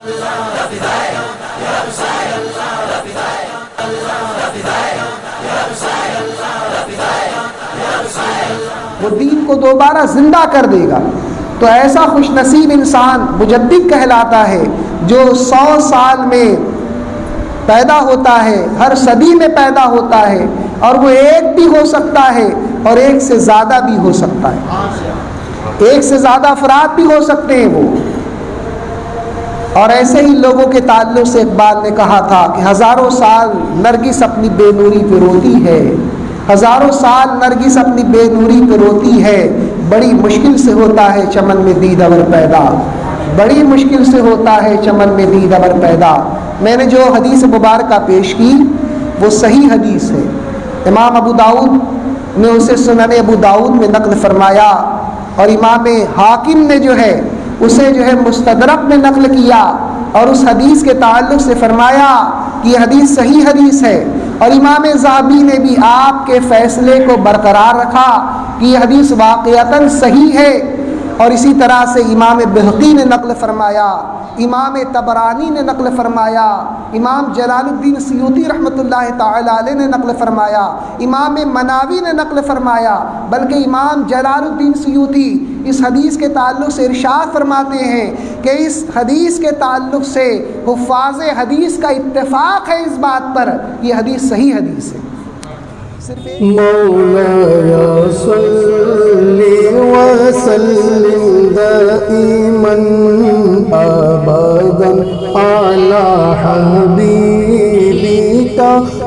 وہ دین کو دوبارہ زندہ کر دے گا. تو ایسا خوش نصیب انسان مجدد کہلاتا ہے جو 100 سال میں پیدا ہوتا ہے، ہر صدی میں پیدا ہوتا ہے، اور وہ ایک بھی ہو سکتا ہے اور ایک سے زیادہ بھی ہو سکتا ہے، ایک سے زیادہ افراد بھی ہو سکتے ہیں وہ. اور ایسے ہی لوگوں کے تعلق سے اقبال نے کہا تھا کہ ہزاروں سال نرگس اپنی بے نوری پہ روتی ہے، ہزاروں سال نرگس اپنی بے نوری پہ روتی ہے، بڑی مشکل سے ہوتا ہے چمن میں دید ابر پیدا، بڑی مشکل سے ہوتا ہے چمن میں دید ابر پیدا. میں نے جو حدیث مبارکہ پیش کی وہ صحیح حدیث ہے. امام ابو داؤد نے اسے سنن ابو داؤد میں نقل فرمایا، اور امام حاکم نے جو ہے اسے مستدرک میں نقل کیا، اور اس حدیث کے تعلق سے فرمایا کہ یہ حدیث صحیح حدیث ہے. اور امام ذہبی نے بھی آپ کے فیصلے کو برقرار رکھا کہ یہ حدیث واقعتاً صحیح ہے. اور اسی طرح سے امام بہقی نے نقل فرمایا، امام طبرانی نے نقل فرمایا، امام جلال الدین سیوطی رحمۃ اللہ تعالی علیہ نے نقل فرمایا، امام مناوی نے نقل فرمایا. بلکہ امام جلال الدین سیوطی اس حدیث کے تعلق سے ارشاد فرماتے ہیں کہ اس حدیث کے تعلق سے حفاظ حدیث کا اتفاق ہے اس بات پر یہ حدیث صحیح حدیث ہے. مولاي صل وسلم دائما ابدا على حبيبك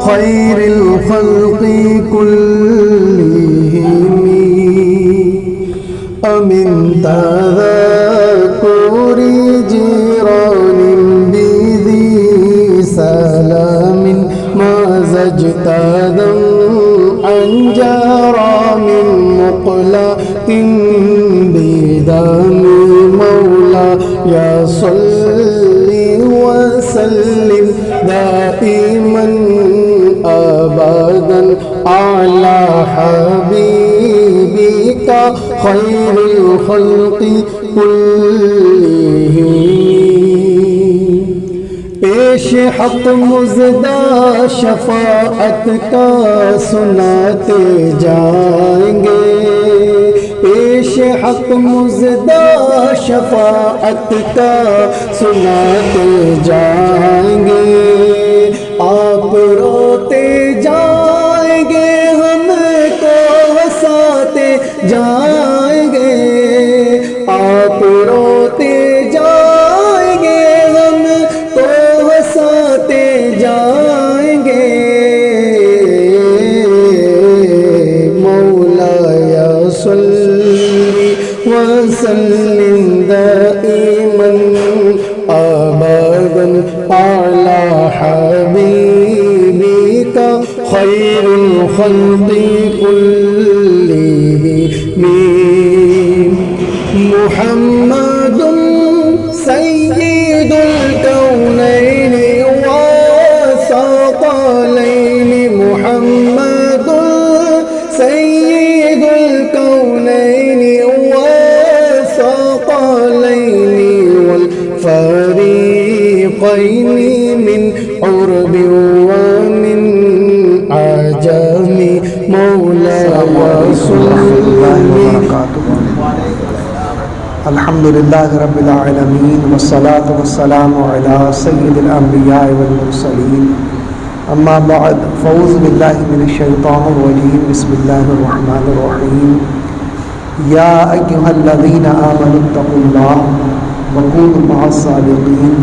خير الخلق كلهم أمن تذكر جيران بذي سلام ما زجت جرى من مقلق بدم مولاي صل وسلم دائما ابدا على حبيبك خير الخلق كلهم. پیش حق مزدہ شفاعت کا سناتے جائیں گے، پیش حق مزدہ شفاعت کا سناتے جائیں گے. آپ روتے جائیں گے ہم کو ہنساتے جائیں گے، آپ روتے جائیں گے ہم کو ہنساتے جائیں گے. مولاي صل وسلم دائما ابدا على حبيبك خير الخلق كلهم. محمد سيد الكونين والثقلين، محمد سيد الكونين والثقلين والفريقين من عرب ومن عجم. مولاي صل الحمد للہ رب العالمین والصلاة والسلام علی سید الانبیاء والمرسلین. اما بعد فاعوذ باللہ من الشیطان الرجیم. بسم اللہ الرحمن الرحیم. یا ایھا الذین آمنوا اتقوا اللہ وکونوا مع الصادقین.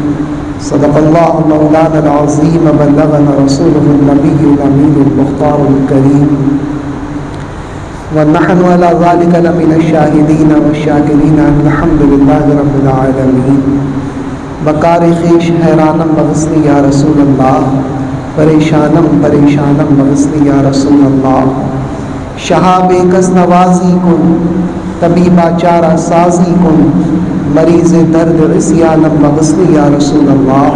صدق اللہ مولانا العظیم بلغنا رسولہ النبی الامین المختار الکریم. ونحن على ذلك لمن الشاهدين والشاكرين الحمد لله رب العالمين. بکار خویش حیرانم بغسنی یا رسول اللہ، پریشانم بغسنی یا رسول اللہ. شہاب کس نوازی کن طبیبہ چارہ سازی کن، مریض درد عصیانم بغسنی یا رسول اللہ.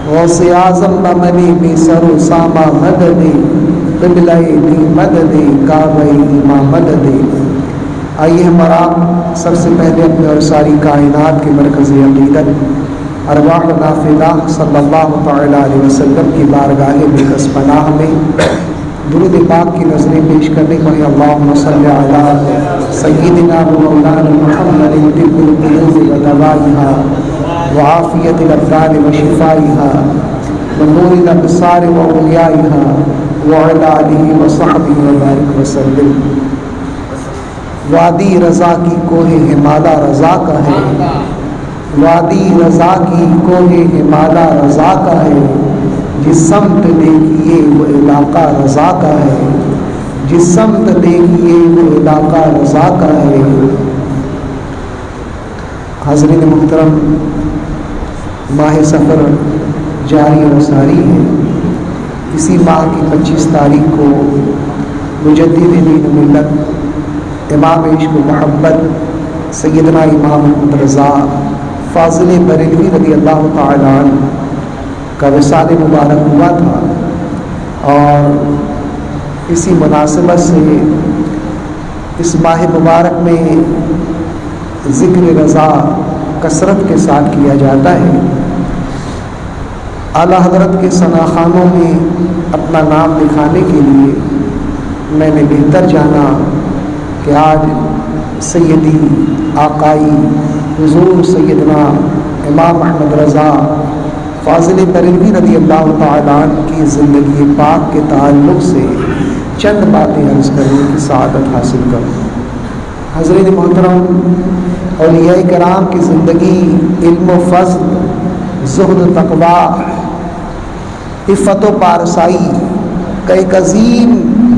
غوث اعظم بمنی بے سر و سامہ مدد، قبلہ دی مدد، کعبہ امام مدد. آئیے ہمارا سب سے پہلے اپنے اور ساری کائنات کے مرکز عقیدت ارواحنا فدا صلی اللہ تعالی علیہ وسلم کی بارگاہ مقدس پناہ میں درود پاک کی نظریں پیش کرنے کو اللہم صلی علی سیدنا و مولانا محمد طب القلوب و دوائها وعافیت الابدان و شفائها ونور الابصار و اولیائها وعلی آلہ و صحبہ وبارک وسلم۔ وادی رضا کی کوہ ہمالہ رضا کا ہے، وادی رضا کی کوہ ہمالہ رضا کا ہے، جس سمت دیکھیے وہ علاقہ رضا کا ہے، جس سمت دیکھیے وہ علاقہ رضا کا ہے۔ حاضرین محترم، ماہ سفر جاری و ساری ہے۔ اسی ماہ کی 25 تاریخ کو مجدد دین ملت، امام عشق و محبت سیدنا امام محمد رضا فاضل بریلوی رضی اللہ تعالی عنہ کا وصال مبارک ہوا تھا، اور اسی مناسبت سے اس ماہ مبارک میں ذکر رضا کثرت کے ساتھ کیا جاتا ہے۔ اعلیٰ حضرت کے ثناخانوں میں اپنا نام لکھانے کے لیے میں نے بہتر جانا کہ آج سیدی آقائی حضور سیدنا امام احمد رضا فاضل بریلوی رضی اللہ تعالیٰ عنہ کی زندگی پاک کے تعلق سے چند باتیں عرض کرنے کی سعادت حاصل کروں۔ حضرت محترم، اولیاء کرام کی زندگی علم و فضل، زہد و تقویٰ، عفت و پارسائی کا ایک عظیم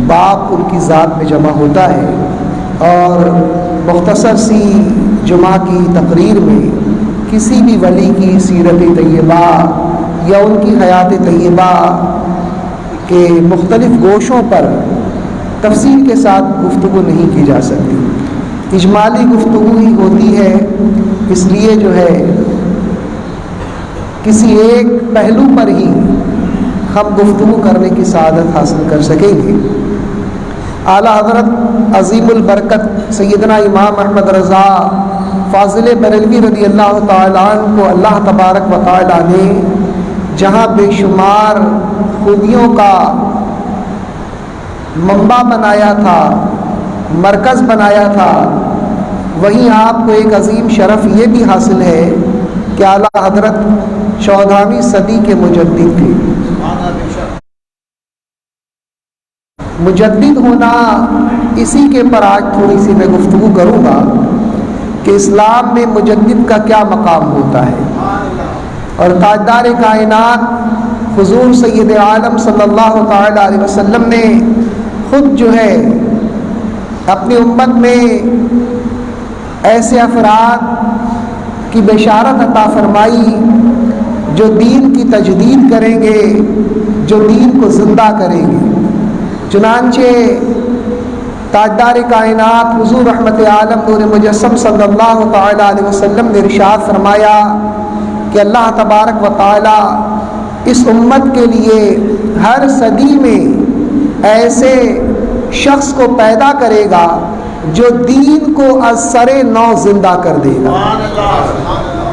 باب ان کی ذات میں جمع ہوتا ہے، اور مختصر سی جمعہ کی تقریر میں کسی بھی ولی کی سیرت طیبہ یا ان کی حیات طیبہ کے مختلف گوشوں پر تفصیل کے ساتھ گفتگو نہیں کی جا سکتی، اجمالی گفتگو ہی ہوتی ہے۔ اس لیے جو ہے کسی ایک پہلو پر ہی ہم گفتگو کرنے کی سعادت حاصل کر سکیں گے۔ اعلیٰ حضرت عظیم البرکت سیدنا امام احمد رضا فاضل بریلوی رضی اللہ تعالیٰ عنہ کو اللہ تبارک و تعالیٰ نے جہاں بے شمار خوبیوں کا منبع بنایا تھا، مرکز بنایا تھا، وہیں آپ کو ایک عظیم شرف یہ بھی حاصل ہے کہ اعلیٰ حضرت 14ویں صدی کے مجدد تھے۔ مجدد ہونا، اسی کے پر آج تھوڑی سی میں گفتگو کروں گا کہ اسلام میں مجدد کا کیا مقام ہوتا ہے، اور تاجدار کائنات حضور سید عالم صلی اللہ تعالی علیہ وسلم نے خود جو ہے اپنی امت میں ایسے افراد کی بشارت عطا فرمائی جو دین کی تجدید کریں گے، جو دین کو زندہ کریں گے۔ چنانچہ تاجدار کائنات حضور رحمت عالم نور مجسم صلی اللہ تعالی علیہ وسلم نے ارشاد فرمایا کہ اللہ تبارک و تعالی اس امت کے لیے ہر صدی میں ایسے شخص کو پیدا کرے گا جو دین کو از سر نو زندہ کر دے گا۔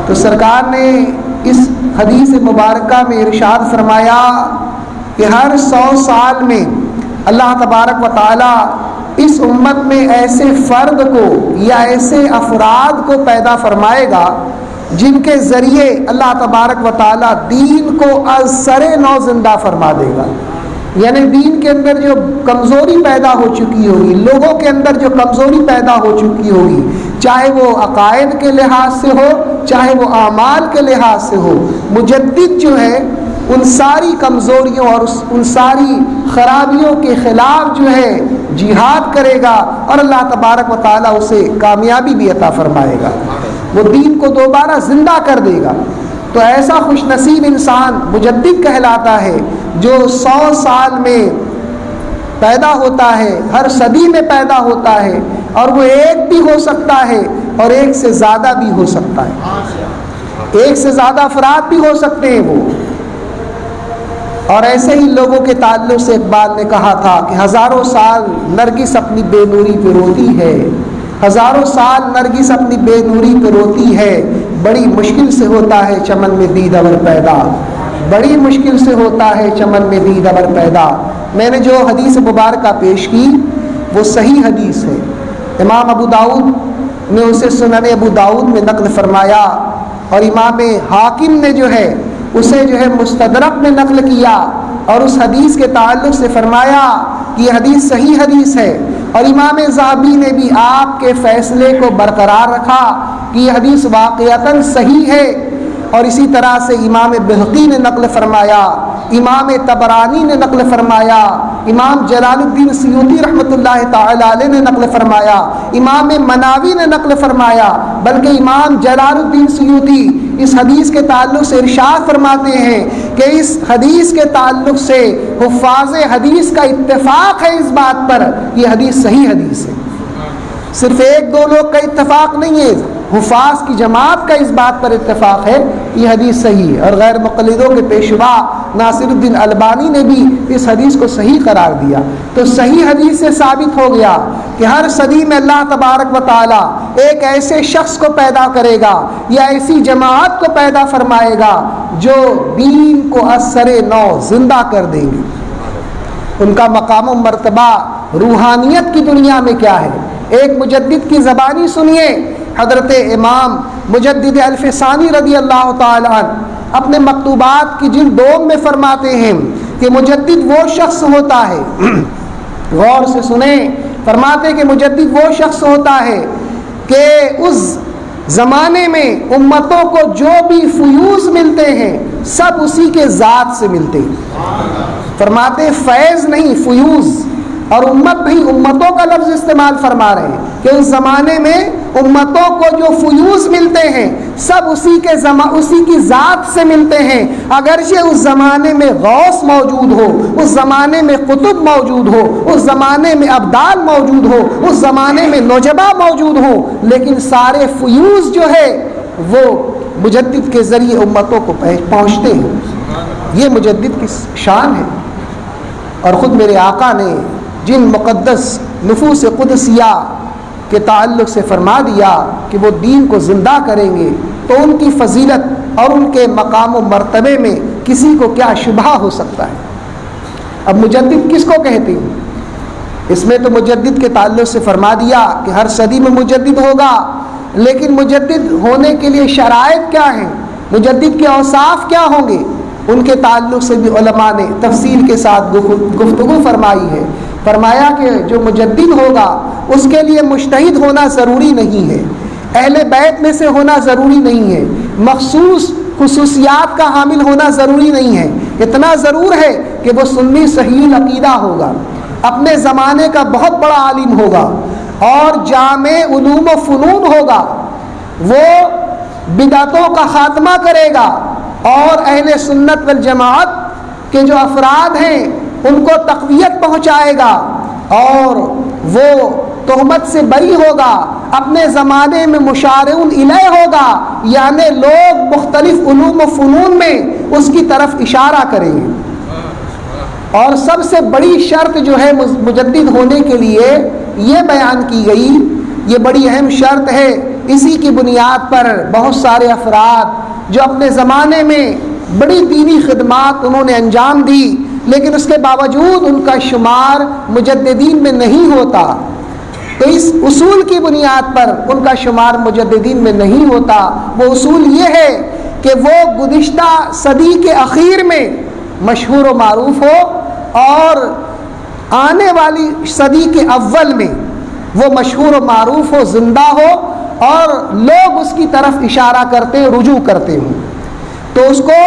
تو سرکار نے اس حدیث مبارکہ میں ارشاد فرمایا کہ ہر 100 سال میں اللہ تبارک و تعالی اس امت میں ایسے فرد کو یا ایسے افراد کو پیدا فرمائے گا جن کے ذریعے اللہ تبارک و تعالی دین کو از سر نو زندہ فرما دے گا۔ یعنی دین کے اندر جو کمزوری پیدا ہو چکی ہوگی، لوگوں کے اندر جو کمزوری پیدا ہو چکی ہوگی، چاہے وہ عقائد کے لحاظ سے ہو، چاہے وہ اعمال کے لحاظ سے ہو، مجدد جو ہے ان ساری کمزوریوں اور ان ساری خرابیوں کے خلاف جو ہے جہاد کرے گا، اور اللہ تبارک و تعالیٰ اسے کامیابی بھی عطا فرمائے گا، وہ دین کو دوبارہ زندہ کر دے گا۔ تو ایسا خوش نصیب انسان مجدد کہلاتا ہے جو 100 سال میں پیدا ہوتا ہے، ہر صدی میں پیدا ہوتا ہے، اور وہ ایک بھی ہو سکتا ہے اور ایک سے زیادہ بھی ہو سکتا ہے، ایک سے زیادہ افراد بھی ہو سکتے ہیں وہ۔ اور ایسے ہی لوگوں کے تعلق سے اقبال نے کہا تھا کہ ہزاروں سال نرگس اپنی بے نوری پہ روتی ہے، ہزاروں سال نرگس اپنی بے نوری پہ روتی ہے، بڑی مشکل سے ہوتا ہے چمن میں دید ابر پیدا، بڑی مشکل سے ہوتا ہے چمن میں دید ابر پیدا۔ میں نے جو حدیث مبارکہ پیش کی وہ صحیح حدیث ہے، امام ابو داؤد نے اسے سنن ابو داؤد میں نقل فرمایا، اور امام حاکم نے جو ہے اسے جو ہے مستدرک میں نقل کیا، اور اس حدیث کے تعلق سے فرمایا کہ یہ حدیث صحیح حدیث ہے، اور امام ذہبی نے بھی آپ کے فیصلے کو برقرار رکھا کہ یہ حدیث واقعتاً صحیح ہے۔ اور اسی طرح سے امام بہقی نے نقل فرمایا، امام طبرانی نے نقل فرمایا، امام جلال الدین سیوطی رحمۃ اللہ تعالی علیہ نے نقل فرمایا، امام مناوی نے نقل فرمایا، بلکہ امام جلال الدین سیوطی اس حدیث کے تعلق سے ارشاد فرماتے ہیں کہ اس حدیث کے تعلق سے حفاظ حدیث کا اتفاق ہے اس بات پر یہ حدیث صحیح حدیث ہے۔ صرف ایک دو لوگ کا اتفاق نہیں ہے، حفاظ کی جماعت کا اس بات پر اتفاق ہے یہ حدیث صحیح ہے، اور غیر مقلدوں کے پیشوا ناصر الدین البانی نے بھی اس حدیث کو صحیح قرار دیا۔ تو صحیح حدیث سے ثابت ہو گیا کہ ہر صدی میں اللہ تبارک و تعالی ایک ایسے شخص کو پیدا کرے گا یا ایسی جماعت کو پیدا فرمائے گا جو دین کو اثر نو زندہ کر دیں گے۔ ان کا مقام و مرتبہ روحانیت کی دنیا میں کیا ہے؟ ایک مجدد کی زبانی سنیے، حضرت امام مجدد الفسانی رضی اللہ تعالی عنہ اپنے مکتوبات کی جلد 2 میں فرماتے ہیں کہ مجدد وہ شخص ہوتا ہے، غور سے سنیں، فرماتے کہ مجدد وہ شخص ہوتا ہے کہ اس زمانے میں امتوں کو جو بھی فیوز ملتے ہیں سب اسی کے ذات سے ملتے ہیں۔ فرماتے فیض نہیں فیوز، اور امت نہیں امتوں کا لفظ استعمال فرما رہے ہیں کہ اس زمانے میں امتوں کو جو فیوز ملتے ہیں سب اسی کی ذات سے ملتے ہیں، اگرچہ اس زمانے میں غوث موجود ہو، اس زمانے میں قطب موجود ہو، اس زمانے میں ابدال موجود ہو، اس زمانے میں نجبا موجود ہو، لیکن سارے فیوز جو ہے وہ مجدد کے ذریعے امتوں کو پہنچتے ہیں۔ یہ مجدد کی شان ہے، اور خود میرے آقا نے جن مقدس نفوس قدسیہ کے تعلق سے فرما دیا کہ وہ دین کو زندہ کریں گے، تو ان کی فضیلت اور ان کے مقام و مرتبے میں کسی کو کیا شبہ ہو سکتا ہے۔ اب مجدد کس کو کہتے ہیں؟ اس میں تو مجدد کے تعلق سے فرما دیا کہ ہر صدی میں مجدد ہوگا، لیکن مجدد ہونے کے لیے شرائط کیا ہیں، مجدد کے اوصاف کیا ہوں گے، ان کے تعلق سے بھی علماء نے تفصیل کے ساتھ گفتگو فرمائی ہے۔ فرمایا کہ جو مجدد ہوگا اس کے لیے مجتہد ہونا ضروری نہیں ہے، اہل بیت میں سے ہونا ضروری نہیں ہے، مخصوص خصوصیات کا حامل ہونا ضروری نہیں ہے، اتنا ضرور ہے کہ وہ سنی صحیح العقیدہ ہوگا، اپنے زمانے کا بہت بڑا عالم ہوگا، اور جامع علوم و فنون ہوگا، وہ بدعتوں کا خاتمہ کرے گا، اور اہل سنت والجماعت کے جو افراد ہیں ان کو تقویت پہنچائے گا، اور وہ تہمت سے بری ہوگا، اپنے زمانے میں مشارع الیہ ہوگا، یعنی لوگ مختلف علوم و فنون میں اس کی طرف اشارہ کریں گے۔ اور سب سے بڑی شرط جو ہے مجدد ہونے کے لیے یہ بیان کی گئی، یہ بڑی اہم شرط ہے، اسی کی بنیاد پر بہت سارے افراد جو اپنے زمانے میں بڑی دینی خدمات انہوں نے انجام دی، لیکن اس کے باوجود ان کا شمار مجددین میں نہیں ہوتا، تو اس اصول کی بنیاد پر ان کا شمار مجددین میں نہیں ہوتا۔ وہ اصول یہ ہے کہ وہ گزشتہ صدی کے اخیر میں مشہور و معروف ہو، اور آنے والی صدی کے اول میں وہ مشہور و معروف ہو، زندہ ہو، اور لوگ اس کی طرف اشارہ کرتے رجوع کرتے ہوں، تو اس کو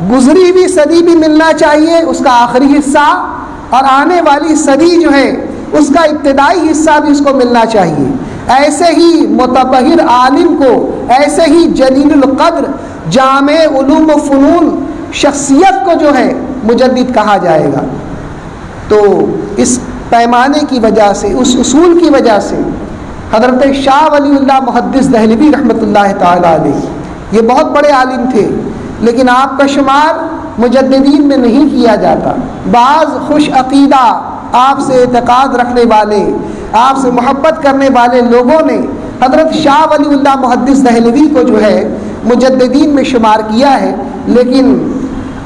گزری ہوئی صدی بھی ملنا چاہیے اس کا آخری حصہ، اور آنے والی صدی جو ہے اس کا ابتدائی حصہ بھی اس کو ملنا چاہیے۔ ایسے ہی متبحر عالم کو، ایسے ہی جلیل القدر جامع علوم و فنون شخصیت کو جو ہے مجدد کہا جائے گا۔ تو اس پیمانے کی وجہ سے، اس اصول کی وجہ سے حضرت شاہ ولی اللہ محدث دہلوی رحمۃ اللہ تعالی علیہ یہ بہت بڑے عالم تھے، لیکن آپ کا شمار مجددین میں نہیں کیا جاتا۔ بعض خوش عقیدہ آپ سے اعتقاد رکھنے والے، آپ سے محبت کرنے والے لوگوں نے حضرت شاہ ولی اللہ محدث دہلوی کو جو ہے مجددین میں شمار کیا ہے، لیکن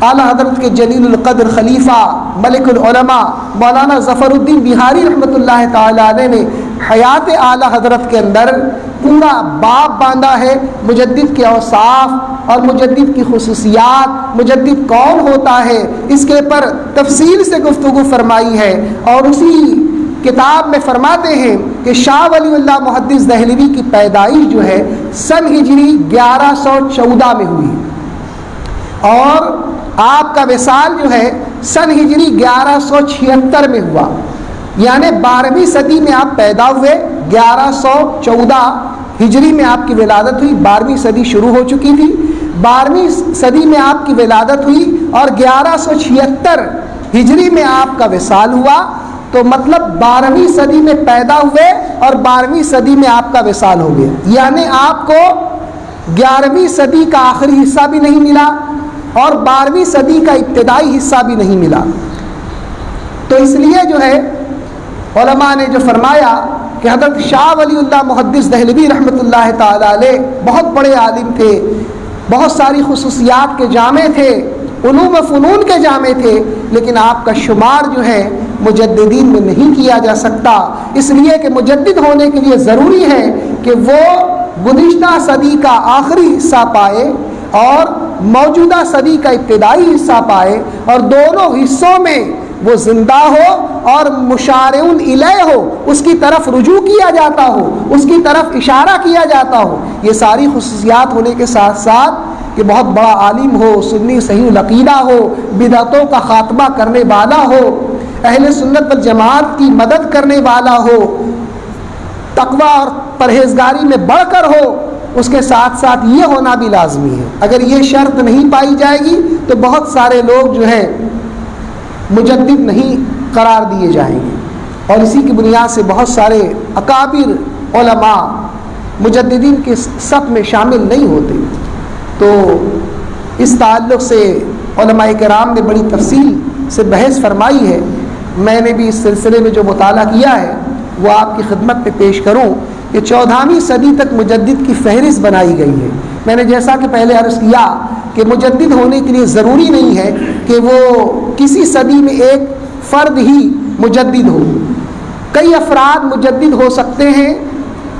اعلیٰ حضرت کے جلیل القدر خلیفہ ملک العلماء مولانا ظفر الدین بہاری رحمۃ اللہ تعالی علیہ نے حیات اعلیٰ حضرت کے اندر پورا باب باندھا ہے مجدد کے اوصاف اور مجدد کی خصوصیات، مجدد کون ہوتا ہے، اس کے پر تفصیل سے گفتگو فرمائی ہے۔ اور اسی کتاب میں فرماتے ہیں کہ شاہ ولی اللہ محدث دہلوی کی پیدائش جو ہے سن ہجری 1114 میں ہوئی، اور آپ کا وصال جو ہے سن ہجری 1176 میں ہوا، یعنی 12ویں صدی میں آپ پیدا ہوئے، 1114 ہجری میں آپ کی ولادت ہوئی، 12ویں صدی شروع ہو چکی تھی، 12ویں صدی میں آپ کی ولادت ہوئی اور 1176 ہجری میں آپ کا وصال ہوا، تو مطلب 12ویں صدی میں پیدا ہوئے اور 12ویں صدی میں آپ کا وصال ہو گیا، یعنی آپ کو 11ویں صدی کا آخری حصہ بھی نہیں ملا اور 12ویں صدی کا ابتدائی حصہ بھی نہیں ملا۔ تو اس لیے جو ہے علماء نے جو فرمایا کہ حضرت شاہ ولی اللہ محدث دہلوی رحمۃ اللہ تعالی علیہ بہت بڑے عالم تھے، بہت ساری خصوصیات کے جامع تھے، علوم و فنون کے جامع تھے، لیکن آپ کا شمار جو ہے مجددین میں نہیں کیا جا سکتا، اس لیے کہ مجدد ہونے کے لیے ضروری ہے کہ وہ گزشتہ صدی کا آخری حصہ پائے اور موجودہ صدی کا ابتدائی حصہ پائے، اور دونوں حصوں میں وہ زندہ ہو اور مشارعون الیہ ہو، اس کی طرف رجوع کیا جاتا ہو، اس کی طرف اشارہ کیا جاتا ہو۔ یہ ساری خصوصیات ہونے کے ساتھ ساتھ کہ بہت بڑا عالم ہو، سنی صحیح العقیدہ ہو، بدعتوں کا خاتمہ کرنے والا ہو، اہل سنت والجماعت کی مدد کرنے والا ہو، تقوی اور پرہیزگاری میں بڑھ کر ہو، اس کے ساتھ ساتھ یہ ہونا بھی لازمی ہے۔ اگر یہ شرط نہیں پائی جائے گی تو بہت سارے لوگ جو ہے مجدد نہیں قرار دیے جائیں گے، اور اسی کی بنیاد سے بہت سارے اکابر علماء مجددین کے صف میں شامل نہیں ہوتے۔ تو اس تعلق سے علماء کرام نے بڑی تفصیل سے بحث فرمائی ہے، میں نے بھی اس سلسلے میں جو مطالعہ کیا ہے وہ آپ کی خدمت میں پیش کروں کہ 14ویں صدی تک مجدد کی فہرست بنائی گئی ہے۔ میں نے جیسا کہ پہلے عرض کیا کہ مجدد ہونے کے لیے ضروری نہیں ہے کہ وہ کسی صدی میں ایک فرد ہی مجدد ہو، کئی افراد مجدد ہو سکتے ہیں،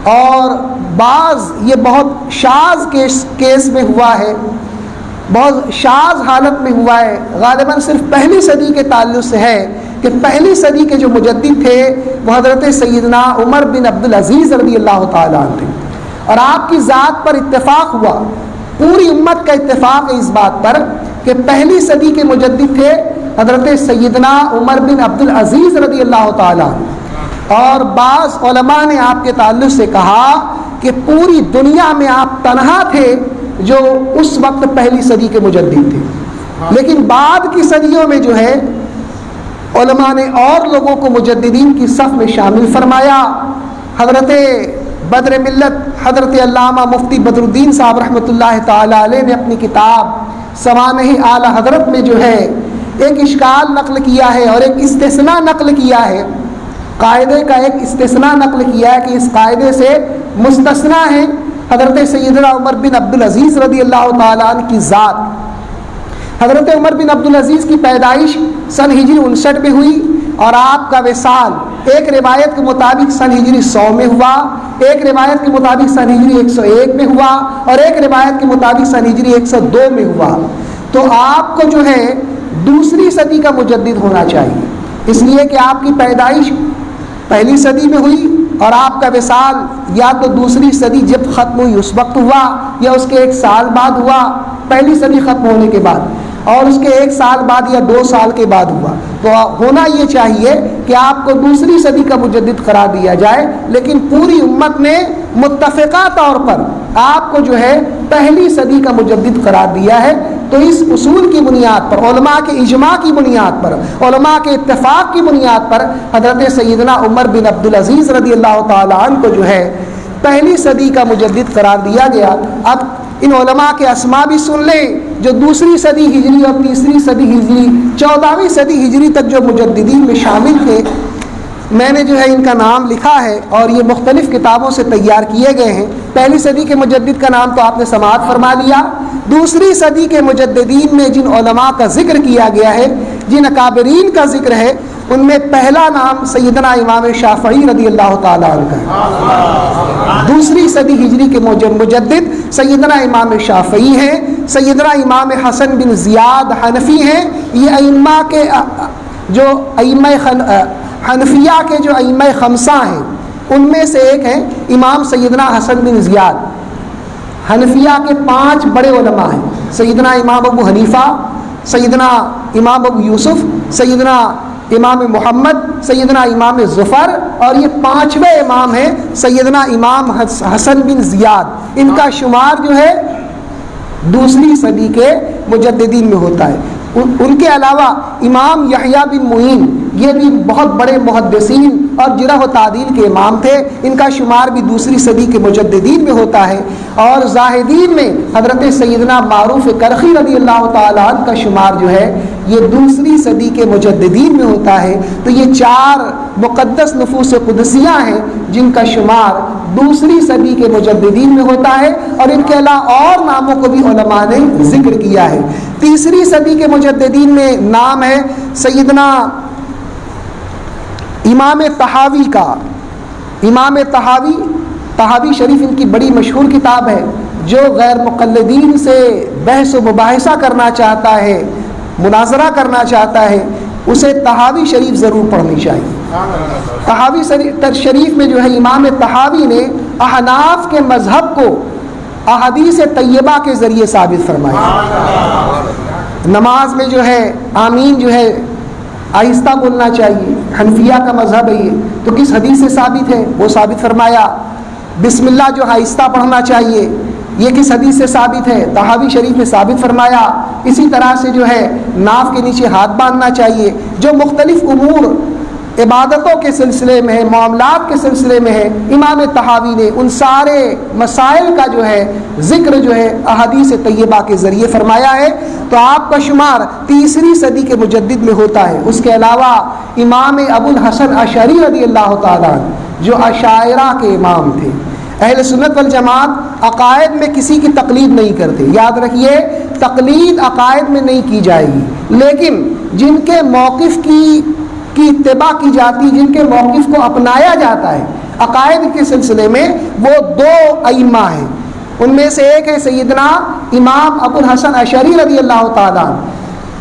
اور بعض یہ بہت شاذ کیس میں ہوا ہے، بہت شاذ حالت میں ہوا ہے، غالباً صرف پہلی صدی کے تعلق سے ہے کہ پہلی صدی کے جو مجدد تھے وہ حضرت سیدنا عمر بن عبدالعزیز رضی اللہ تعالیٰ عنہ تھے، اور آپ کی ذات پر اتفاق ہوا، پوری امت کا اتفاق ہے اس بات پر کہ پہلی صدی کے مجدد تھے حضرت سیدنا عمر بن عبدالعزیز رضی اللہ تعالیٰ عنہ۔ اور بعض علماء نے آپ کے تعلق سے کہا کہ پوری دنیا میں آپ تنہا تھے جو اس وقت پہلی صدی کے مجدد تھے، لیکن بعد کی صدیوں میں جو ہے علماء نے اور لوگوں کو مجددین کی صف میں شامل فرمایا۔ حضرت بدر ملت حضرت علامہ مفتی بدر الدین صاحب رحمۃ اللہ تعالی علیہ نے اپنی کتاب سوانح اعلیٰ حضرت میں جو ہے ایک اشکال نقل کیا ہے اور ایک استثناء نقل کیا ہے، قاعدے کا ایک استثناء نقل کیا ہے کہ اس قاعدے سے مستثنیٰ ہے حضرت سیدنا عمر بن عبدالعزیز رضی اللہ تعالیٰ عنہ کی ذات۔ حضرت عمر بن عبدالعزیز کی پیدائش سن ہجری 59 میں ہوئی، اور آپ کا وصال ایک روایت کے مطابق سن ہجری 100 میں ہوا، ایک روایت کے مطابق سن ہجری 101 میں ہوا، اور ایک روایت کے مطابق سن ہجری 102 میں ہوا۔ تو آپ کو جو ہے دوسری صدی کا مجدد ہونا چاہیے، اس لیے کہ آپ کی پیدائش پہلی صدی میں ہوئی اور آپ کا وصال یا تو دوسری صدی جب ختم ہوئی اس وقت ہوا یا اس کے ایک سال بعد ہوا، پہلی صدی ختم ہونے کے بعد، اور اس کے ایک سال بعد یا 2 سال کے بعد ہوا۔ تو ہونا یہ چاہیے کہ آپ کو دوسری صدی کا مجدد قرار دیا جائے، لیکن پوری امت نے متفقہ طور پر آپ کو جو ہے پہلی صدی کا مجدد قرار دیا ہے۔ تو اس اصول کی بنیاد پر، علماء کے اجماع کی بنیاد پر، علماء کے اتفاق کی بنیاد پر حضرت سیدنا عمر بن عبدالعزیز رضی اللہ تعالیٰ عنہ کو جو ہے پہلی صدی کا مجدد قرار دیا گیا۔ اب ان علماء کے اسماء بھی سن لیں جو دوسری صدی ہجری اور تیسری صدی ہجری، 14ویں صدی ہجری تک جو مجددین میں شامل تھے۔ میں نے جو ہے ان کا نام لکھا ہے اور یہ مختلف کتابوں سے تیار کیے گئے ہیں۔ پہلی صدی کے مجدد کا نام تو آپ نے سماعت فرما لیا۔ دوسری صدی کے مجددین میں جن علماء کا ذکر کیا گیا ہے، جن اکابرین کا ذکر ہے، ان میں پہلا نام سیدنا امام شافعی رضی اللہ تعالیٰ عنہ کا ہے۔ دوسری صدی ہجری کے مجدد سیدنا امام شافعی ہیں۔ سیدنا امام حسن بن زیاد حنفی ہیں۔ یہ ائمہ کے جو حنفیہ کے جو ائمہ خمسہ ہیں ان میں سے ایک ہیں امام سیدنا حسن بن زیاد۔ حنفیہ کے 5 بڑے علماء ہیں، سیدنا امام ابو حنیفہ، سیدنا امام ابو یوسف، سیدنا امام محمد، سیدنا امام ظفر، اور یہ 5ویں امام ہیں سیدنا امام حسن بن زیاد۔ ان کا شمار جو ہے دوسری صدی کے مجددین میں ہوتا ہے۔ ان کے علاوہ امام یحییٰ بن معین، یہ بھی بہت بڑے محدثین اور جرح و تعدیل کے امام تھے، ان کا شمار بھی دوسری صدی کے مجددین میں ہوتا ہے۔ اور زاہدین میں حضرت سیدنا معروف کرخی رضی اللہ تعالیٰ عنہ کا شمار جو ہے یہ دوسری صدی کے مجددین میں ہوتا ہے۔ تو یہ 4 مقدس نفوس قدسیہ ہیں جن کا شمار دوسری صدی کے مجددین میں ہوتا ہے، اور ان کے علاوہ اور ناموں کو بھی علماء نے ذکر کیا ہے۔ تیسری صدی کے مجددین میں نام ہے سیدنا امام طحاوی کا۔ امام طحاوی شریف ان کی بڑی مشہور کتاب ہے۔ جو غیر مقلدین سے بحث و مباحثہ کرنا چاہتا ہے، مناظرہ کرنا چاہتا ہے، اسے طحاوی شریف ضرور پڑھنی چاہیے۔ طحاوی شریف میں جو ہے امام طحاوی نے احناف کے مذہب کو احادیث طیبہ کے ذریعے ثابت فرمایا۔ نماز میں جو ہے آمین جو ہے آہستہ بولنا چاہیے، حنفیہ کا مذہب ہے یہ، تو کس حدیث سے ثابت ہے وہ ثابت فرمایا۔ بسم اللہ جو آہستہ پڑھنا چاہیے یہ کس حدیث سے ثابت ہے، طحاوی شریف میں ثابت فرمایا۔ اسی طرح سے جو ہے ناف کے نیچے ہاتھ باندھنا چاہیے۔ جو مختلف امور عبادتوں کے سلسلے میں ہے، معاملات کے سلسلے میں ہے، امام طحاوی نے ان سارے مسائل کا جو ہے ذکر جو ہے احادیث طیبہ کے ذریعے فرمایا ہے۔ تو آپ کا شمار تیسری صدی کے مجدد میں ہوتا ہے۔ اس کے علاوہ امام ابو الحسن اشعری رضی اللہ تعالیٰ جو اشاعرہ کے امام تھے۔ اہل سنت والجماعت عقائد میں کسی کی تقلید نہیں کرتے، یاد رکھیے تقلید عقائد میں نہیں کی جائے گی، لیکن جن کے موقف کی اتباع کی جاتی، جن کے موقف کو اپنایا جاتا ہے عقائد کے سلسلے میں، وہ 2 ائمہ ہیں۔ ان میں سے ایک ہے سیدنا امام ابو الحسن اشعری رضی اللہ تعالیٰ،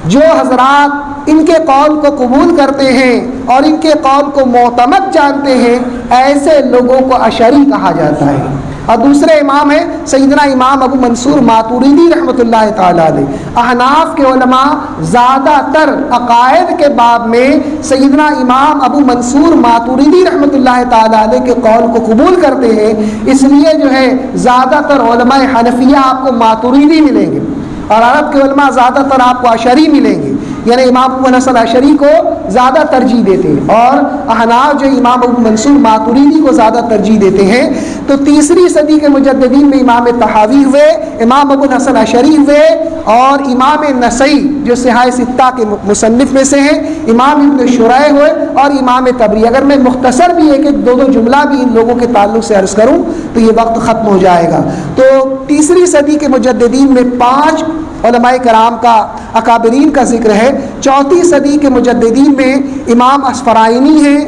جو حضرات ان کے قول کو قبول کرتے ہیں اور ان کے قول کو معتمد جانتے ہیں، ایسے لوگوں کو اشعری کہا جاتا ہے۔ اور دوسرے امام ہیں سیدنا امام ابو منصور ماتوریدی رحمۃ اللہ تعالیٰ علیہ۔ احناف کے علماء زیادہ تر عقائد کے باب میں سیدنا امام ابو منصور ماتوریدی رحمۃ اللہ تعالیٰ علیہ کے قول کو قبول کرتے ہیں، اس لیے جو ہے زیادہ تر علماء حنفیہ آپ کو ماتوریدی ملیں گے، اور عرب کے علماء زیادہ تر آپ کو اشعری ملیں گے، یعنی امام ابو الحسن اشعری کو زیادہ ترجیح دیتے ہیں، اور احناف جو امام ابو منصور ماتوریدی کو زیادہ ترجیح دیتے ہیں۔ تو تیسری صدی کے مجددین میں امام طحاوی ہوئے، امام ابو الحسن اشعری ہوئے، اور امام نسائی جو صحاح ستہ کے مصنف میں سے ہیں، امام ابن شریح ہوئے، اور امام طبری۔ اگر میں مختصر بھی ایک 2 جملہ بھی ان لوگوں کے تعلق سے عرض کروں تو یہ وقت ختم ہو جائے گا۔ تو تیسری صدی کے مجددین میں 5 علماء کرام کا اکابرین کا ذکر ہے۔ چوتھی صدی کے مجددین میں امام اصفرائینی ہیں،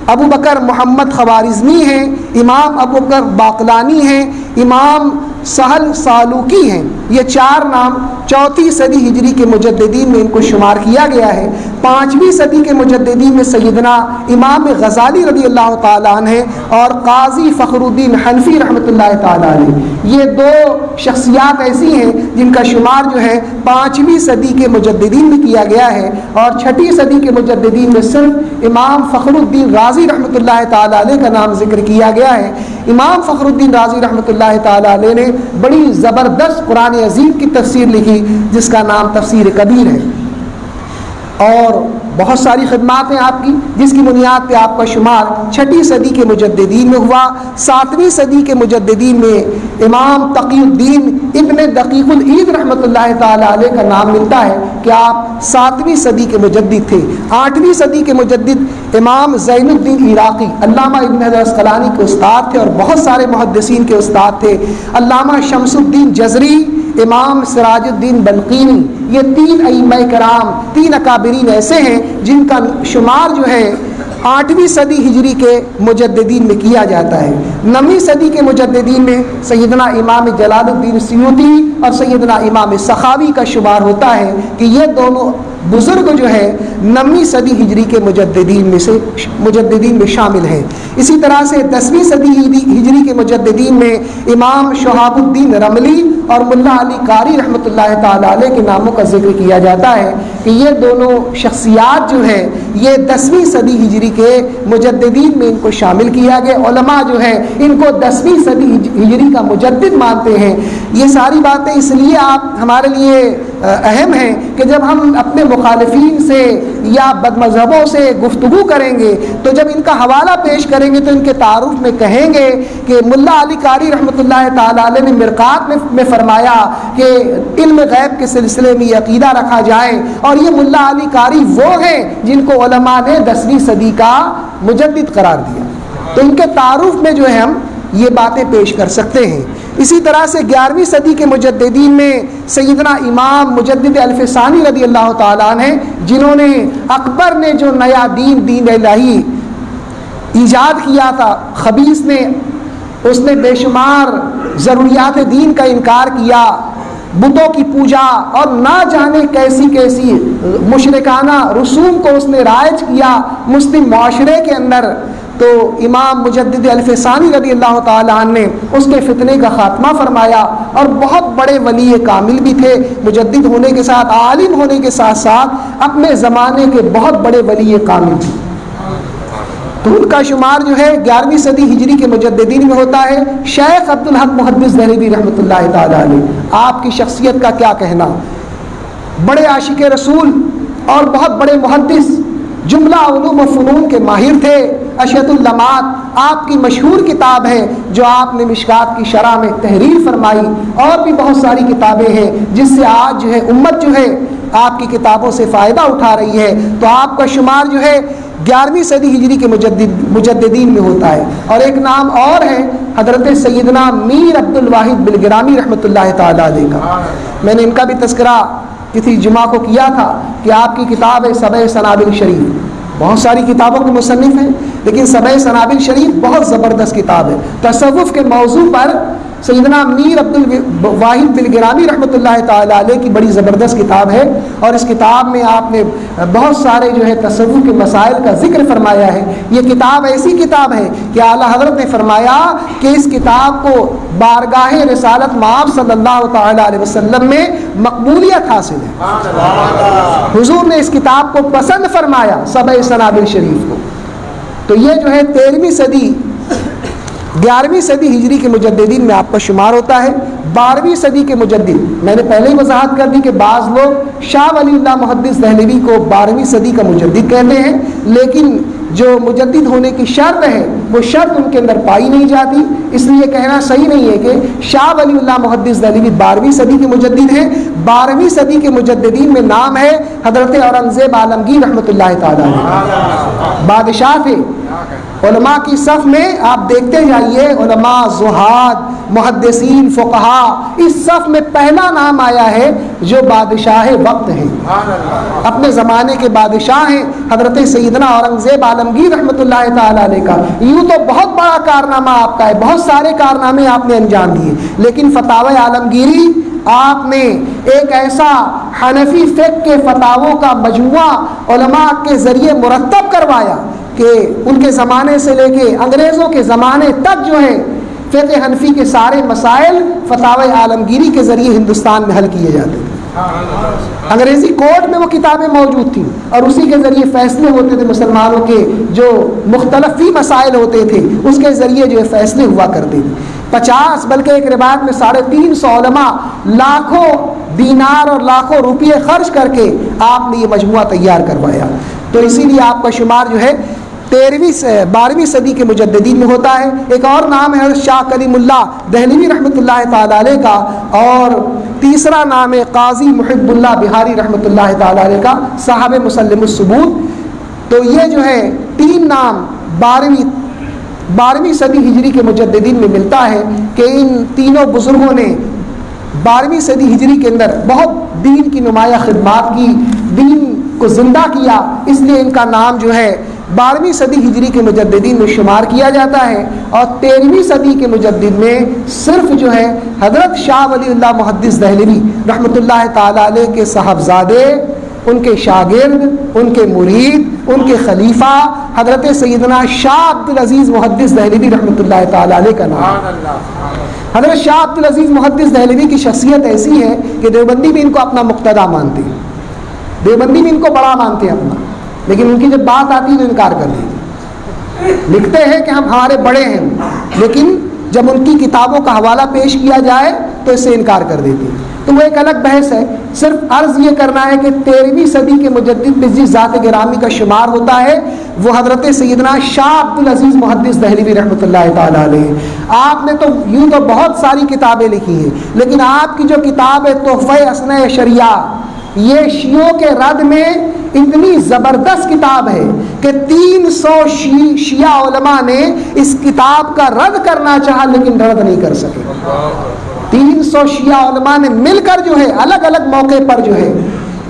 ابو بکر محمد خوارزمی ہیں، امام ابو بکر باقلانی ہیں، امام سہل سالوکی ہیں۔ یہ 4 نام چوتھی صدی ہجری کے مجددین میں ان کو شمار کیا گیا ہے۔ 5ویں صدی کے مجددین میں سیدنا امام غزالی رضی اللہ تعالیٰ عنہ اور قاضی فخر الدین حنفی رحمۃ اللہ تعالیٰ علیہ۔ یہ 2 شخصیات ایسی ہیں جن کا شمار جو ہے 5ویں صدی کے مجددین میں کیا گیا ہے، اور 6ٹھی صدی کے مجددین میں صرف امام فخر الدین رازی رحمۃ اللہ تعالیٰ علیہ کا نام ذکر کیا گیا ہے۔ امام فخر الدین رازی رحمۃ اللہ تعالیٰ علیہ نے بڑی زبردست قرآن عظیم کی تفسیر لکھی جس کا نام تفسیر کبیر ہے۔ اور بہت ساری خدمات ہیں آپ کی، جس کی بنیاد پہ آپ کا شمار 6 صدی کے مجددین میں ہوا۔ 7ویں صدی کے مجددین میں امام تقی الدین ابن دقیق العید رحمۃ اللہ تعالیٰ علیہ کا نام ملتا ہے کہ آپ 7ویں صدی کے مجدد تھے۔ 8ویں صدی کے مجدد امام زین الدین عراقی علامہ ابن حجر عسقلانی کے استاد تھے اور بہت سارے محدثین کے استاد تھے۔ علامہ شمس الدین جزری، امام سراج الدین بلقینی، یہ 3 ائمہ کرام، 3 اکابرین ایسے ہیں جن کا شمار جو ہے 8ویں صدی ہجری کے مجددین میں کیا جاتا ہے۔ 9ویں صدی کے مجددین میں سیدنا امام جلال الدین سیوطی اور سیدنا امام سخاوی کا شمار ہوتا ہے کہ یہ دونوں بزرگ جو ہے 9ویں صدی ہجری کے مجددین میں شامل ہیں۔ اسی طرح سے 10ویں صدی ہجری کے مجددین میں امام شہاب الدین رملی اور ملا علی قاری رحمۃ اللہ تعالیٰ علیہ کے ناموں کا ذکر کیا جاتا ہے کہ یہ دونوں شخصیات جو ہے یہ 10ویں صدی ہجری کے مجددین میں ان کو شامل کیا گیا۔ علماء جو ہے ان کو 10ویں صدی ہجری کا مجدد مانتے ہیں۔ یہ ساری باتیں اس لیے آپ ہمارے لیے اہم ہیں کہ جب ہم اپنے مخالفین سے یا بد مذہبوں سے گفتگو کریں گے تو جب ان کا حوالہ پیش کریں گے تو ان کے تعارف میں کہیں گے کہ ملا علی قاری رحمۃ اللہ تعالیٰ علیہ نے مرقات میں فرمایا کہ علم غیب کے سلسلے میں یہ عقیدہ رکھا جائے، اور یہ ملا علی قاری وہ ہیں جن کو علماء نے 10ویں صدی کا مجدد قرار دیا۔ تو ان کے تعارف میں جو ہے ہم یہ باتیں پیش کر سکتے ہیں۔ اسی طرح سے 11ویں صدی کے مجددین میں سیدنا امام مجدد الفسانی رضی اللہ تعالیٰ عنہ، جنہوں نے اکبر نے جو نیا دین الہی ایجاد کیا تھا، خبیث نے اس نے بے شمار ضروریات دین کا انکار کیا، بتوں کی پوجا اور نہ جانے کیسی کیسی مشرکانہ رسوم کو اس نے رائج کیا مسلم معاشرے کے اندر، تو امام مجدد الفسانی رضی اللہ تعالیٰ عنہ نے اس کے فتنے کا خاتمہ فرمایا، اور بہت بڑے ولی کامل بھی تھے، مجدد ہونے کے ساتھ عالم ہونے کے ساتھ ساتھ اپنے زمانے کے بہت بڑے ولی کامل تھے۔ تو ان کا شمار جو ہے 11ویں صدی ہجری کے مجددین میں ہوتا ہے۔ شیخ عبدالحق محدث دہلوی رحمۃ اللہ تعالیٰ علیہ، آپ کی شخصیت کا کیا کہنا، بڑے عاشق رسول اور بہت بڑے محدث، جملہ علوم و فنون کے ماہر تھے۔ اشہۃ اللمعات آپ کی مشہور کتاب ہے جو آپ نے مشکات کی شرح میں تحریر فرمائی، اور بھی بہت ساری کتابیں ہیں جس سے آج جو ہے امت جو ہے آپ کی کتابوں سے فائدہ اٹھا رہی ہے۔ تو آپ کا شمار جو ہے 11ویں صدی ہجری کے مجددین میں ہوتا ہے۔ اور ایک نام اور ہے حضرت سیدنا میر عبد الواحد بلگرامی رحمۃ اللہ تعالیٰ علیہ کا، میں نے ان کا بھی تذکرہ کسی جمعہ کو کیا تھا کہ آپ کی کتاب ہے سبع سنابل شریف، بہت ساری کتابوں کے مصنف ہیں لیکن سبع سنابل شریف بہت زبردست کتاب ہے۔ تصوف کے موضوع پر سیدنا میر عبد الواحد بلگرامی رحمۃ اللہ تعالیٰ علیہ کی بڑی زبردست کتاب ہے، اور اس کتاب میں آپ نے بہت سارے جو ہے تصوف کے مسائل کا ذکر فرمایا ہے۔ یہ کتاب ایسی کتاب ہے کہ اعلیٰ حضرت نے فرمایا کہ اس کتاب کو بارگاہ رسالت مآب صلی اللہ تعالیٰ علیہ وسلم میں مقبولیت حاصل ہے۔ حضور نے اس کتاب کو پسند فرمایا، سبع سنابل شریف کو۔ تو یہ جو ہے 13ویں صدی 11ویں صدی ہجری کے مجددین میں آپ کا شمار ہوتا ہے۔ 12ویں صدی کے مجدد، میں نے پہلے ہی وضاحت کر دی کہ بعض لوگ شاہ ولی اللہ محدث دہلوی کو 12ویں صدی کا مجدد کہتے ہیں، لیکن جو مجدد ہونے کی شرط ہے وہ شرط ان کے اندر پائی نہیں جاتی، اس لیے کہنا صحیح نہیں ہے کہ شاہ ولی اللہ محدث دہلوی 12ویں صدی کے مجدد ہیں۔ 12ویں صدی کے مجددین میں نام ہے حضرت اورنگزیب عالمگیر رحمۃ اللہ تعالیٰ علیہ، بادشاہ تھے۔ علماء کی صف میں آپ دیکھتے جائیے، علماء، زہاد، محدثین، فقہا، اس صف میں پہلا نام آیا ہے جو بادشاہ وقت ہیں، اپنے زمانے کے بادشاہ ہیں حضرت سیدنا اورنگزیب عالمگیر رحمۃ اللہ تعالیٰ علیہ کا۔ یوں تو بہت بڑا کارنامہ آپ کا ہے، بہت سارے کارنامے آپ نے انجام دیے، لیکن فتاوی عالمگیری آپ نے ایک ایسا حنفی فقہ کے فتاووں کا مجموعہ علماء کے ذریعے مرتب کروایا کہ ان کے زمانے سے لے کے انگریزوں کے زمانے تک جو ہے فقہ حنفی کے سارے مسائل فتاوی عالمگیری کے ذریعے ہندوستان میں حل کیے جاتے تھے۔ انگریزی کورٹ میں وہ کتابیں موجود تھیں اور اسی کے ذریعے فیصلے ہوتے تھے، مسلمانوں کے جو مختلف مسائل ہوتے تھے اس کے ذریعے جو ہے فیصلے ہوا کرتے تھے۔ 50 بلکہ ایک روایت میں 350 علماء لاکھوں دینار اور لاکھوں روپئے خرچ کر کے آپ نے یہ مجموعہ تیار کروایا. تو اسی لیے آپ کا شمار جو ہے 12ویں صدی کے مجددین میں ہوتا ہے. ایک اور نام ہے حضرت شاہ کلیم اللہ دہلوی رحمۃ اللہ تعالیٰ علیہ کا، اور تیسرا نام ہے قاضی محب اللہ بہاری رحمۃ اللہ تعالیٰ علیہ کا، صاحب مسلم الثبوت. تو یہ جو ہے 3 نام 12ویں صدی ہجری کے مجددین میں ملتا ہے کہ ان تینوں بزرگوں نے 12ویں صدی ہجری کے اندر بہت دین کی نمایاں خدمات کی، دین کو زندہ کیا، اس لیے ان کا نام جو ہے 12ویں صدی ہجری کے مجددین میں شمار کیا جاتا ہے. اور 13ویں صدی کے مجدد میں صرف جو ہے حضرت شاہ ولی اللہ محدث دہلوی رحمۃ اللہ تعالیٰ علیہ کے صاحبزادے، ان کے شاگرد، ان کے مرید، ان کے خلیفہ حضرت سیدنا شاہ عبدالعزیز محدث دہلوی رحمۃ اللہ تعالیٰ علیہ کا نام. حضرت شاہ عبدالعزیز محدث دہلوی کی شخصیت ایسی ہے کہ دیوبندی بھی ان کو اپنا مقتدیٰ مانتے ہیں، دیوبندی بھی ان کو بڑا مانتے ہیں اپنا، لیکن ان کی جب بات آتی ہے تو انکار کر دیتے. لکھتے ہیں کہ ہم ہمارے بڑے ہیں، لیکن جب ان کی کتابوں کا حوالہ پیش کیا جائے تو اس سے انکار کر دیتے ہیں. تو وہ ایک الگ بحث ہے. صرف عرض یہ کرنا ہے کہ 13ویں صدی کے مجدد میں جس ذات گرامی کا شمار ہوتا ہے وہ حضرت سیدنا شاہ عبدالعزیز محدث دہلوی رحمۃ اللہ تعالیٰ علیہ. آپ نے تو یوں تو بہت ساری کتابیں لکھی ہیں، لیکن آپ کی جو کتاب ہے تحفہ اثنا عشریہ، یہ شیعوں کے رد میں اتنی زبردست کتاب ہے کہ 300 شیعہ علماء نے اس کتاب کا رد کرنا چاہا لیکن رد نہیں کر سکے. 300 شیعہ علماء نے مل کر جو ہے الگ الگ موقع پر جو ہے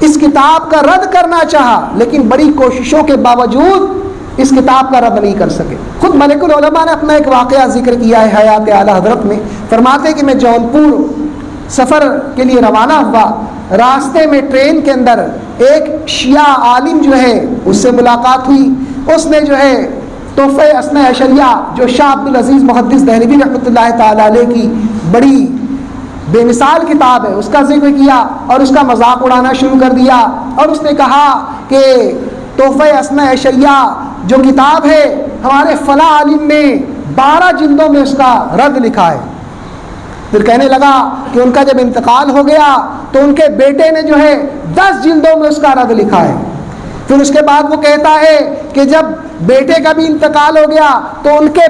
اس کتاب کا رد کرنا چاہا، لیکن بڑی کوششوں کے باوجود اس کتاب کا رد نہیں کر سکے. خود ملک العلماء نے اپنا ایک واقعہ ذکر کیا ہے حیات اعلیٰ حضرت میں. فرماتے کہ میں جونپور سفر کے لیے روانہ ہوا، راستے میں ٹرین کے اندر ایک شیعہ عالم جو ہے اس سے ملاقات ہوئی. اس نے جو ہے تحفہ اثنا عشریہ جو شاہ عبدالعزیز محدث دہلوی رحمۃ اللہ تعالیٰ علیہ کی بڑی بے مثال کتاب ہے اس کا ذکر کیا اور اس کا مذاق اڑانا شروع کر دیا. اور اس نے کہا کہ تحفہ اثنا عشریہ جو کتاب ہے ہمارے فلاں عالم نے 12 جلدوں میں اس کا رد لکھا ہے. پھر کہنے لگا کہ ان کا جب انتقال ہو گیا تو ان کے بیٹے نے جو ہے 10 جلدوں میں اس کا رد لکھا ہے. پھر اس کے بعد وہ کہتا ہے کہ جب بیٹے کا بھی انتقال ہو گیا تو ان کے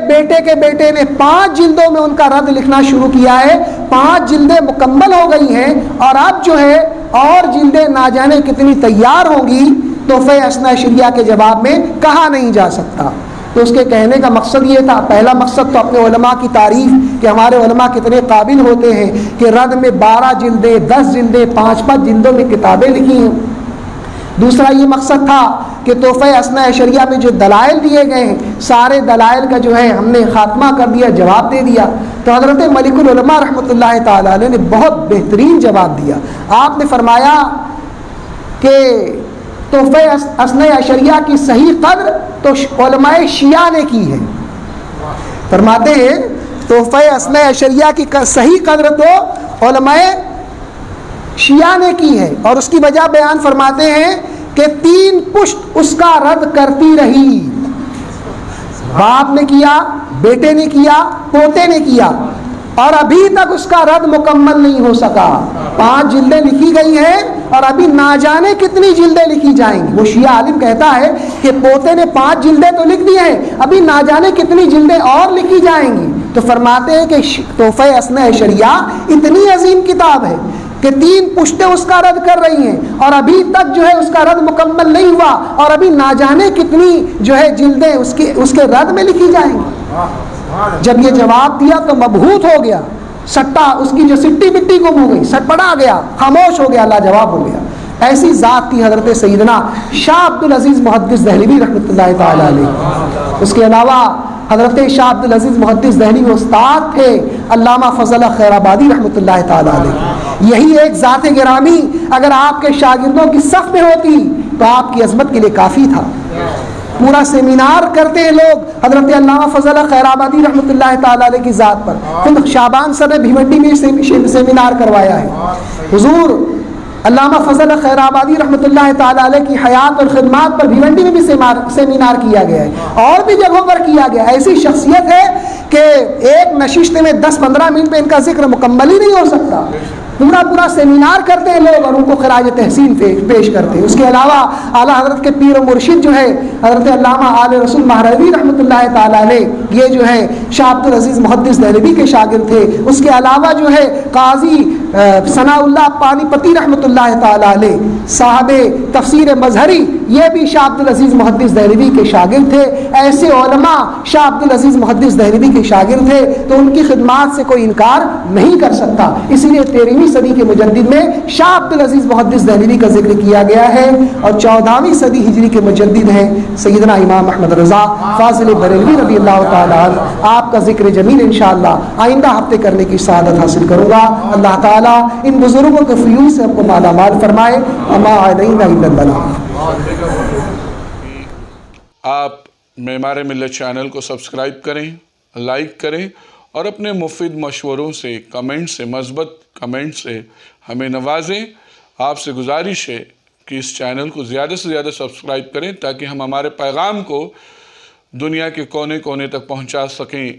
بیٹے نے 5 جلدوں میں ان کا رد لکھنا شروع کیا ہے. 5 جلدیں مکمل ہو گئی ہیں اور اب جو ہے اور جلدیں نہ جانے کتنی تیار ہوں گی. تحفہ اثنا عشریہ کے جواب میں کہا نہیں جا سکتا. تو اس کے کہنے کا مقصد یہ تھا، پہلا مقصد تو اپنے علماء کی تعریف کہ ہمارے علماء کتنے قابل ہوتے ہیں کہ رد میں 12 جلدیں 10 جلدیں 5 جلدوں میں کتابیں لکھی ہیں. دوسرا یہ مقصد تھا کہ تحفہ اثنا عشریہ میں جو دلائل دیے گئے ہیں سارے دلائل کا جو ہے ہم نے خاتمہ کر دیا، جواب دے دیا. تو حضرت ملک العلماء رحمۃ اللہ تعالیٰ علیہ نے بہت بہترین جواب دیا. آپ نے فرمایا کہ تحفہ اثنا عشریہ کی صحیح قدر تو علماء شیعہ نے کی ہے. فرماتے ہیں تحفہ اثنا عشریہ کی صحیح قدر تو علماء شیعہ نے کی ہے، اور اس کی وجہ بیان فرماتے ہیں کہ 3 پشت اس کا رد کرتی رہی. باپ نے کیا، بیٹے نے کیا، پوتے نے کیا، اور ابھی تک اس کا رد مکمل نہیں ہو سکا. 5 جلدیں لکھی گئی ہیں اور ابھی نہ جانے کتنی جلدیں لکھی جائیں گی. وہ شیعہ عالم کہتا ہے کہ پوتے نے 5 جلدیں تو لکھ دی ہیں، ابھی نہ جانے کتنی جلدیں اور لکھی جائیں گی. تو فرماتے ہیں کہ تحفہ اثنا عشریہ اتنی عظیم کتاب ہے کہ 3 پشتیں اس کا رد کر رہی ہیں اور ابھی تک جو ہے اس کا رد مکمل نہیں ہوا، اور ابھی نہ جانے کتنی جو ہے جلدیں اس کے رد میں لکھی جائیں گی. جب یہ جواب دیا تو مبہوت ہو گیا، سٹا اس کی جو سٹی مٹی گم ہو گئی، سٹ پڑا گیا، خاموش ہو گیا، لاجواب ہو گیا. ایسی ذات تھی حضرت سیدنا شاہ عبدالعزیز محدث دہلوی رحمۃ اللہ تعالیٰ علیہ. اس کے علاوہ حضرت شاہ عبدالعزیز محدث دہلوی استاد تھے علامہ فضل خیر آبادی رحمۃ اللہ تعالیٰ علیہ. یہی ایک ذات گرامی اگر آپ کے شاگردوں کی صف میں ہوتی تو آپ کی عظمت کے لیے کافی تھا. پورا سیمینار کرتے ہیں لوگ حضرت علامہ فضل خیر آبادی رحمۃ اللہ تعالیٰ علیہ کی ذات پر. خود شعبان سر نے بھیونڈی میں سیمینار کروایا ہے. حضور علامہ فضل خیر آبادی رحمۃ اللہ تعالیٰ علیہ کی حیات اور خدمات پر بھیونڈی میں بھی سیمینار کیا گیا ہے، اور بھی جگہوں پر کیا گیا. ایسی شخصیت ہے کہ ایک نشست میں 10-15 منٹ میں ان کا ذکر مکمل ہی نہیں ہو سکتا. پورا سیمینار کرتے ہیں لوگ اور ان کو خراج تحسین پیش کرتے ہیں. اس کے علاوہ اعلیٰ حضرت کے پیر و مرشد جو ہے حضرت علامہ آل رسول مہروی رحمۃ اللہ تعالیٰ علیہ، یہ جو ہے شاہ عبد العزیز محدث دہلوی کے شاگرد تھے. اس کے علاوہ جو ہے قاضی ثناء اللہ پانی پتی رحمۃ اللہ تعالیٰ علیہ، صاحب تفسیر مظہری، یہ بھی شاہ عبد العزیز محدث دہلوی کے شاگرد تھے. ایسے علماء شاہ عبد العزیز محدث دہلوی کے شاگرد تھے، تو ان کی خدمات سے کوئی انکار نہیں کر سکتا. اسی لیے 13ویں صدی کے مجدد میں شاہ عبد العزیز محدث دہلوی کا ذکر کیا گیا ہے، اور 14ویں صدی ہجری کے مجدد ہیں سیدنا امام احمد رضا فاضل بریلوی رضی اللہ تعالیٰ عنہ. آپ کا ذکر جمیل انشاءاللہ آئندہ ہفتے کرنے کی سعادت حاصل کروں گا. اللہ تعالیٰ ان بزرگوں کے فیوز سے آپ کو مالا مال فرمائے. اما علینا الا البلاغ. آپ معمار ملت چینل کو سبسکرائب کریں، لائک کریں، اور اپنے مفید مشوروں سے، کمنٹ سے، مثبت کمنٹ سے ہمیں نوازیں. آپ سے گزارش ہے کہ اس چینل کو زیادہ سے زیادہ سبسکرائب کریں تاکہ ہم ہمارے پیغام کو دنیا کے کونے کونے تک پہنچا سکیں.